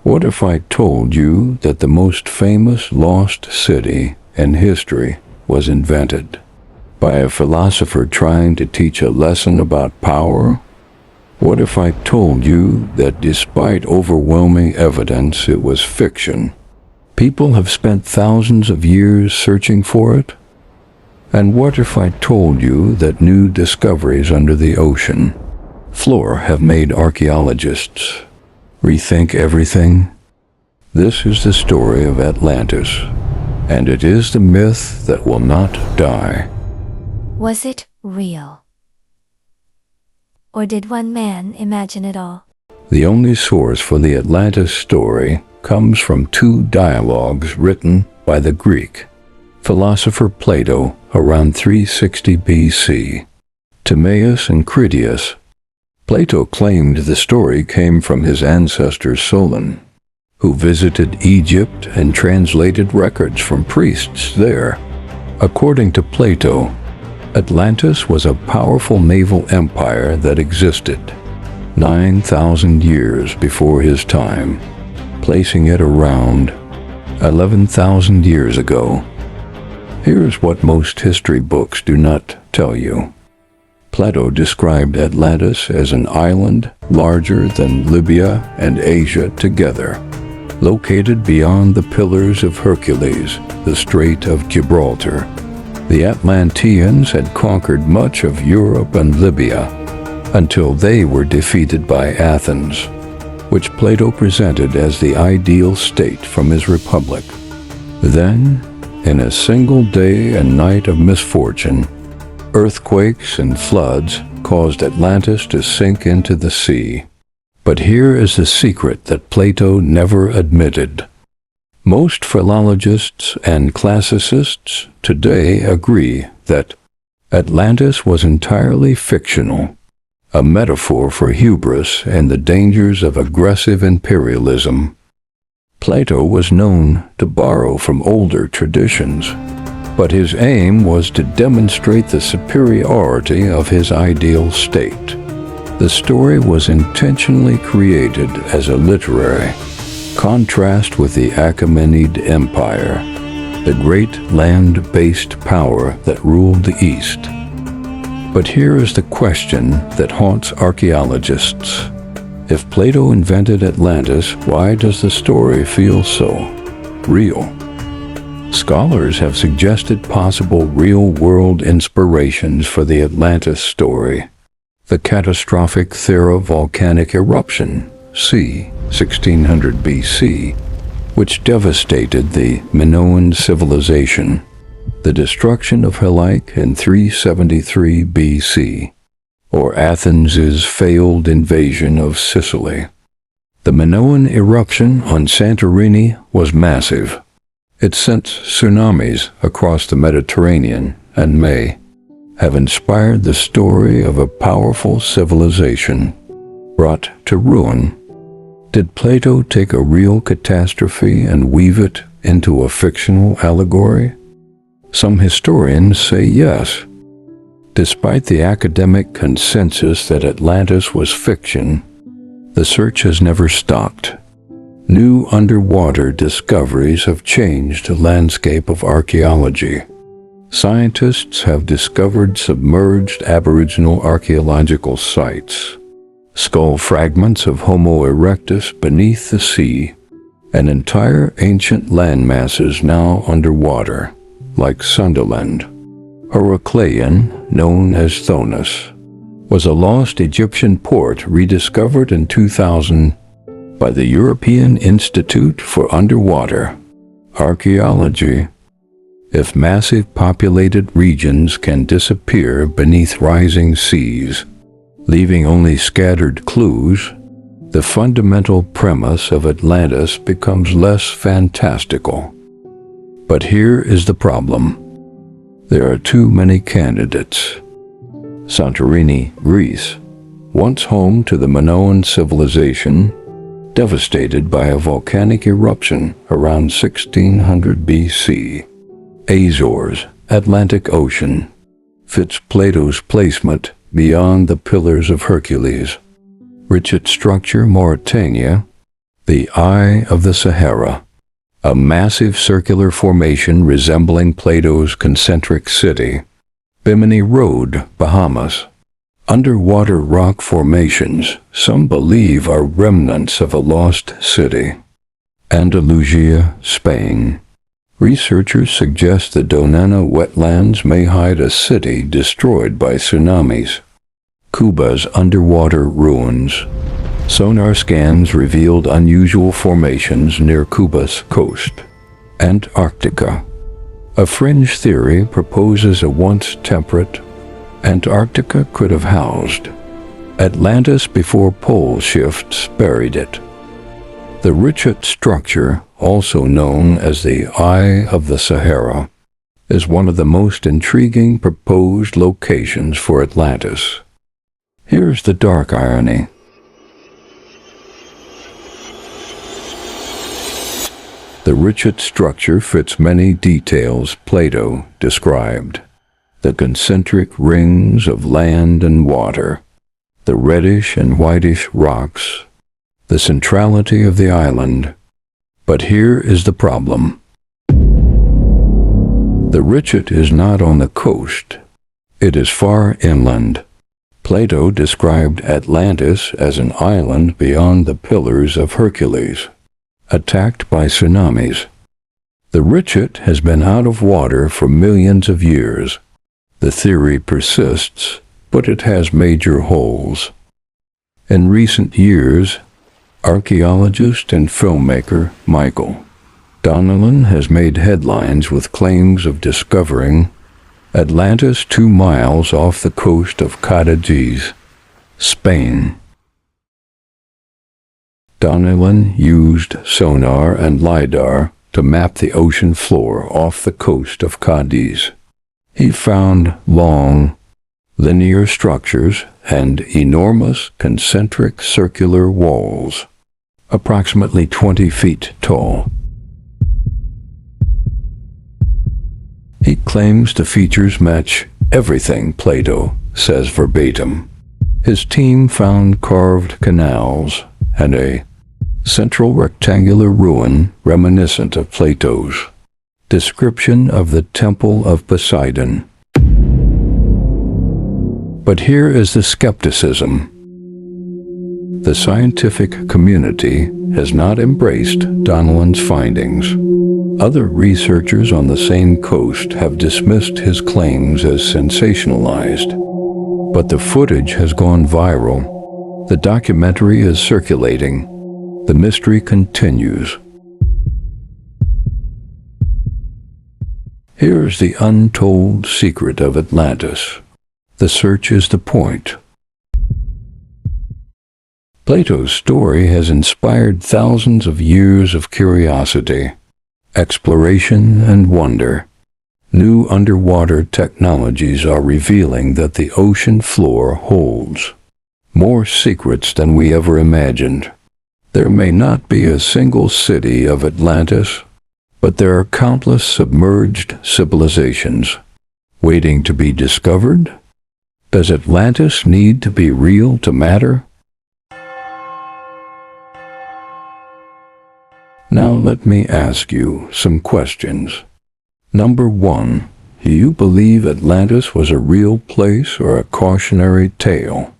What if I told you that the most famous lost city in history was invented by a philosopher trying to teach a lesson about power? What if I told you that despite overwhelming evidence it was fiction, people have spent thousands of years searching for it? And what if I told you that new discoveries under the ocean floor have made archaeologists rethink everything? This is the story of Atlantis, and it is the myth that will not die. Was it real? Or did one man imagine it all? The only source for the Atlantis story comes from two dialogues written by the Greek philosopher Plato around 360 BC. Timaeus and Critias. Plato claimed the story came from his ancestor Solon, who visited Egypt and translated records from priests there. According to Plato, Atlantis was a powerful naval empire that existed 9,000 years before his time, placing it around 11,000 years ago. Here's what most history books do not tell you. Plato described Atlantis as an island larger than Libya and Asia together, located beyond the Pillars of Hercules, the Strait of Gibraltar. The Atlanteans had conquered much of Europe and Libya until they were defeated by Athens, which Plato presented as the ideal state from his republic. Then, in a single day and night of misfortune, earthquakes and floods caused Atlantis to sink into the sea. But here is the secret that Plato never admitted. Most philologists and classicists today agree that Atlantis was entirely fictional, a metaphor for hubris and the dangers of aggressive imperialism. Plato was known to borrow from older traditions, but his aim was to demonstrate the superiority of his ideal state. The story was intentionally created as a literary contrast with the Achaemenid Empire, the great land-based power that ruled the East. But here is the question that haunts archaeologists. If Plato invented Atlantis, why does the story feel so real? Scholars have suggested possible real-world inspirations for the Atlantis story. The catastrophic Thera volcanic eruption, c. 1600 BC, which devastated the Minoan civilization. The destruction of Helike in 373 BC, or Athens's failed invasion of Sicily. The Minoan eruption on Santorini was massive. It sent tsunamis across the Mediterranean and may have inspired the story of a powerful civilization brought to ruin. Did Plato take a real catastrophe and weave it into a fictional allegory? Some historians say yes. Despite the academic consensus that Atlantis was fiction, the search has never stopped. New underwater discoveries have changed the landscape of archaeology. Scientists have discovered submerged Aboriginal archaeological sites, skull fragments of Homo erectus beneath the sea, and entire ancient landmasses now underwater, like Sunderland. Heracleion, known as Thonis, was a lost Egyptian port rediscovered in 2000 by the European Institute for Underwater Archaeology. If massive populated regions can disappear beneath rising seas, leaving only scattered clues, the fundamental premise of Atlantis becomes less fantastical. But here is the problem. There are too many candidates. Santorini, Greece, once home to the Minoan civilization, devastated by a volcanic eruption around 1600 BC. Azores, Atlantic Ocean, fits Plato's placement beyond the Pillars of Hercules. Richat Structure, Mauritania, The Eye of the Sahara, a massive circular formation resembling Plato's concentric city. Bimini Road, Bahamas. Underwater rock formations some believe are remnants of a lost city. Andalusia, Spain. Researchers suggest the Donana wetlands may hide a city destroyed by tsunamis. Cuba's underwater ruins. Sonar scans revealed unusual formations near Cuba's coast. Antarctica. A fringe theory proposes a once temperate Antarctica could have housed Atlantis before pole shifts buried it. The Richat Structure, also known as the Eye of the Sahara, is one of the most intriguing proposed locations for Atlantis. Here's the dark irony. The Richat Structure fits many details Plato described. The concentric rings of land and water, the reddish and whitish rocks, the centrality of the island. But here is the problem. The Richat is not on the coast. It is far inland. Plato described Atlantis as an island beyond the Pillars of Hercules, attacked by tsunamis. The Richat has been out of water for millions of years. The theory persists, but it has major holes. In recent years, archaeologist and filmmaker Michael Donnellan has made headlines with claims of discovering Atlantis 2 miles off the coast of Cádiz, Spain. Donnellan used sonar and LiDAR to map the ocean floor off the coast of Cádiz. He found long, linear structures and enormous concentric circular walls, approximately 20 feet tall. He claims the features match everything Plato says verbatim. His team found carved canals and a central rectangular ruin reminiscent of Plato's description of the Temple of Poseidon. But here is the skepticism. The scientific community has not embraced Donnellan's findings. Other researchers on the same coast have dismissed his claims as sensationalized. But the footage has gone viral. The documentary is circulating. The mystery continues. Here's the untold secret of Atlantis. The search is the point. Plato's story has inspired thousands of years of curiosity, exploration, and wonder. New underwater technologies are revealing that the ocean floor holds more secrets than we ever imagined. There may not be a single city of Atlantis, but there are countless submerged civilizations waiting to be discovered. Does Atlantis need to be real to matter? Now let me ask you some questions. Number 1, do you believe Atlantis was a real place or a cautionary tale?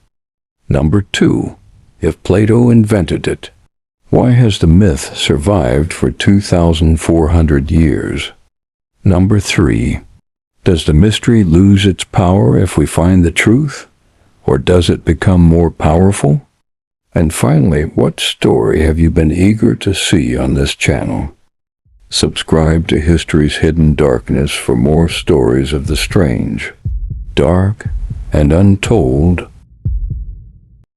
Number 2, if Plato invented it, why has the myth survived for 2,400 years? Number 3, does the mystery lose its power if we find the truth, or does it become more powerful? And finally, what story have you been eager to see on this channel? Subscribe to History's Hidden Darkness for more stories of the strange, dark, and untold